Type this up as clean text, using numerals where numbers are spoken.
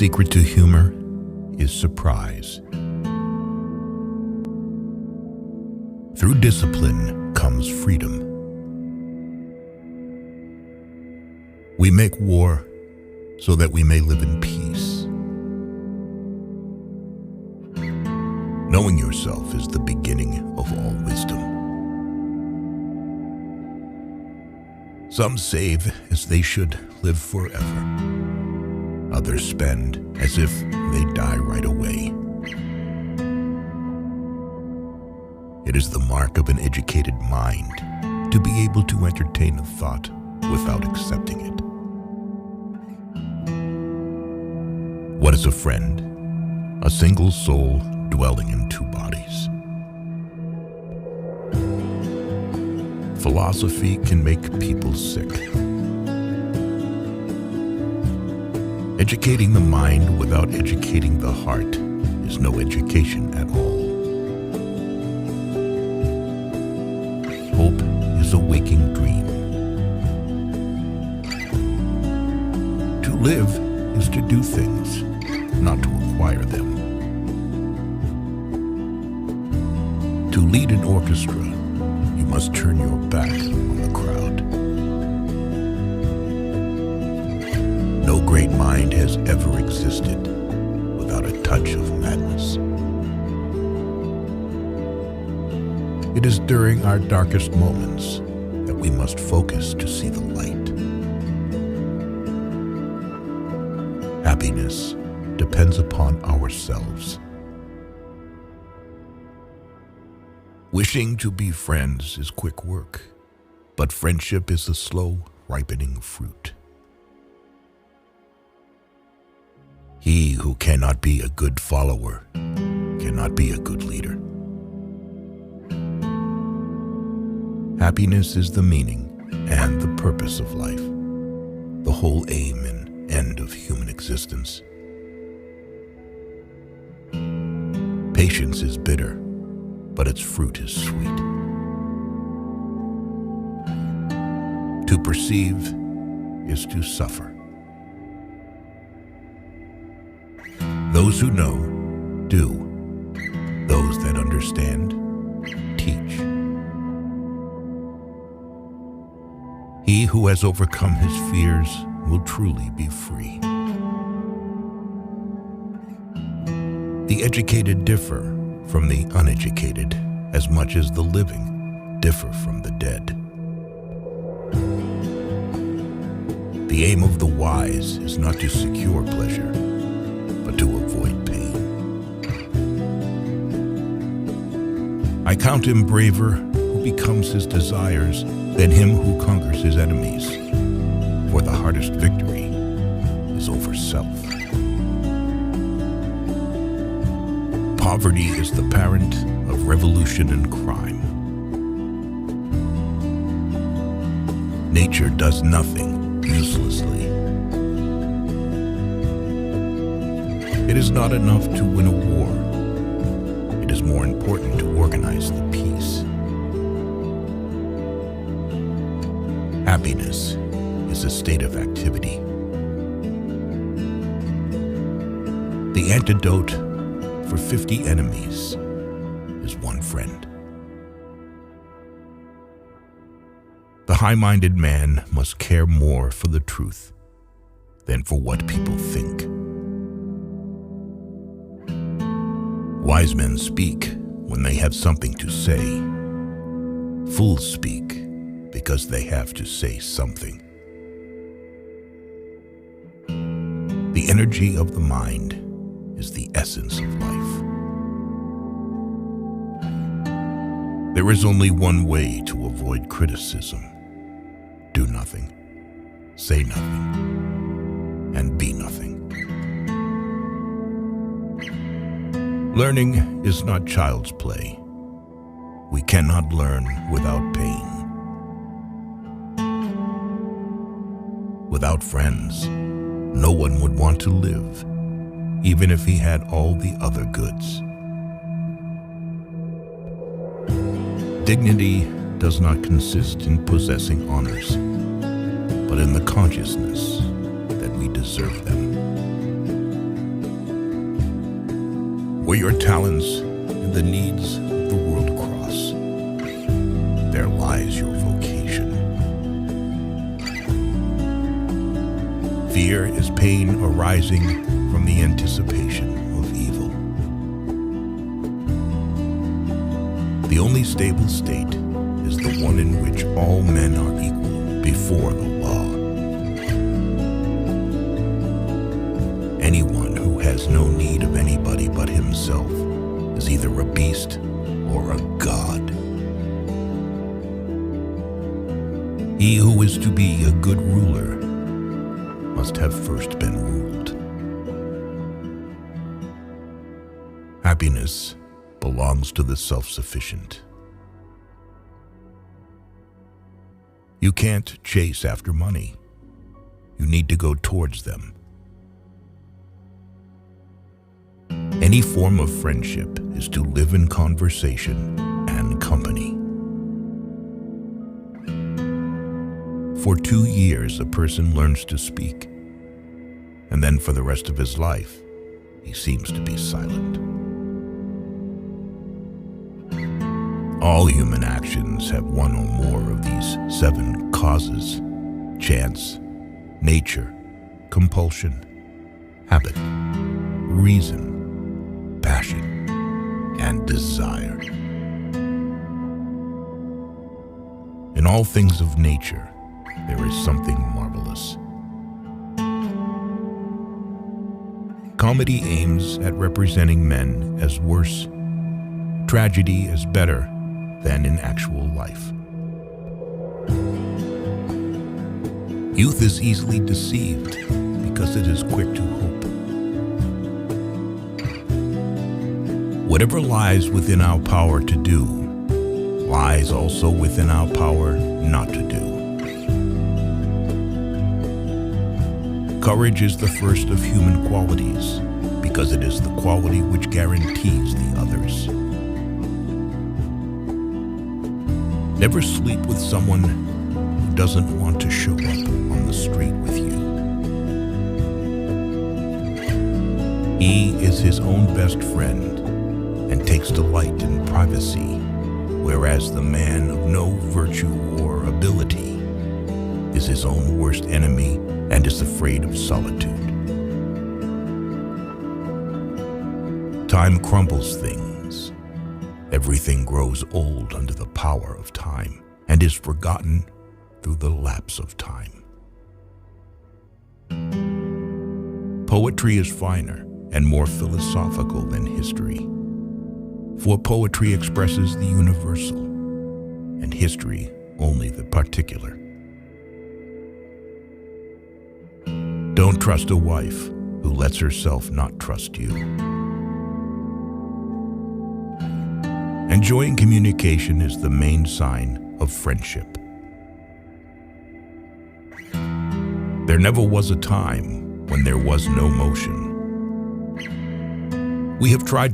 secret to humor is surprise. Through discipline comes freedom. We make war so that we may live in peace. Knowing yourself is the beginning of all wisdom. Some save as they should live forever. Others spend as if they die right away. It is the mark of an educated mind to be able to entertain a thought without accepting it. What is a friend? A single soul dwelling in two bodies. Philosophy can make people sick. Educating the mind without educating the heart is no education at all. Hope is a waking dream. To live is to do things, not to acquire them. To lead an orchestra, you must turn your back on the crowd. No great mind has ever existed without a touch of madness. It is during our darkest moments that we must focus to see the light. Happiness depends upon ourselves. Wishing to be friends is quick work, but friendship is a slow, ripening fruit. He who cannot be a good follower cannot be a good leader. Happiness is the meaning and the purpose of life, the whole aim and end of human existence. Patience is bitter, but its fruit is sweet. To perceive is to suffer. Those who know, do. Those that understand, teach. He who has overcome his fears will truly be free. The educated differ from the uneducated as much as the living differ from the dead. The aim of the wise is not to secure pleasure, but to avoid pain. I count him braver who becomes his desires than him who conquers his enemies, for the hardest victory is over self. Poverty is the parent of revolution and crime. Nature does nothing uselessly. It is not enough to win a war. It is more important to organize the peace. Happiness is a state of activity. The antidote for 50 enemies is one friend. The high-minded man must care more for the truth than for what people think. Wise men speak when they have something to say. Fools speak because they have to say something. The energy of the mind is the essence of life. There is only one way to avoid criticism. Do nothing, say nothing, and be nothing. Learning is not child's play. We cannot learn without pain. Without friends, no one would want to live, even if he had all the other goods. Dignity does not consist in possessing honors, but in the consciousness that we deserve them. Where your talents and the needs of the world cross, there lies your vocation. Fear is pain arising from the anticipation of evil. The only stable state is the one in which all men are equal before the law. Anyone who has no need of anybody but himself is either a beast or a god. He who is to be a good ruler must have first been ruled. Happiness belongs to the self-sufficient. You can't chase after money. You need to go towards them. Any form of friendship is to live in conversation and company. For 2 years, a person learns to speak, and then for the rest of his life, he seems to be silent. All human actions have one or more of these 7 causes: chance, nature, compulsion, habit, reason, passion, and desire. In all things of nature, there is something marvelous. Comedy aims at representing men as worse, tragedy as better than in actual life. Youth is easily deceived because it is quick to hope. Whatever lies within our power to do, lies also within our power not to do. Courage is the first of human qualities because it is the quality which guarantees the others. Never sleep with someone who doesn't want to show up on the street with you. He is his own best friend and takes delight in privacy, whereas the man of no virtue or ability is his own worst enemy and is afraid of solitude. Time crumbles things. Everything grows old under the power of time and is forgotten through the lapse of time. Poetry is finer and more philosophical than history, for poetry expresses the universal and history only the particular. Don't trust a wife who lets herself not trust you. Enjoying communication is the main sign of friendship. There never was a time when there was no motion. We have tried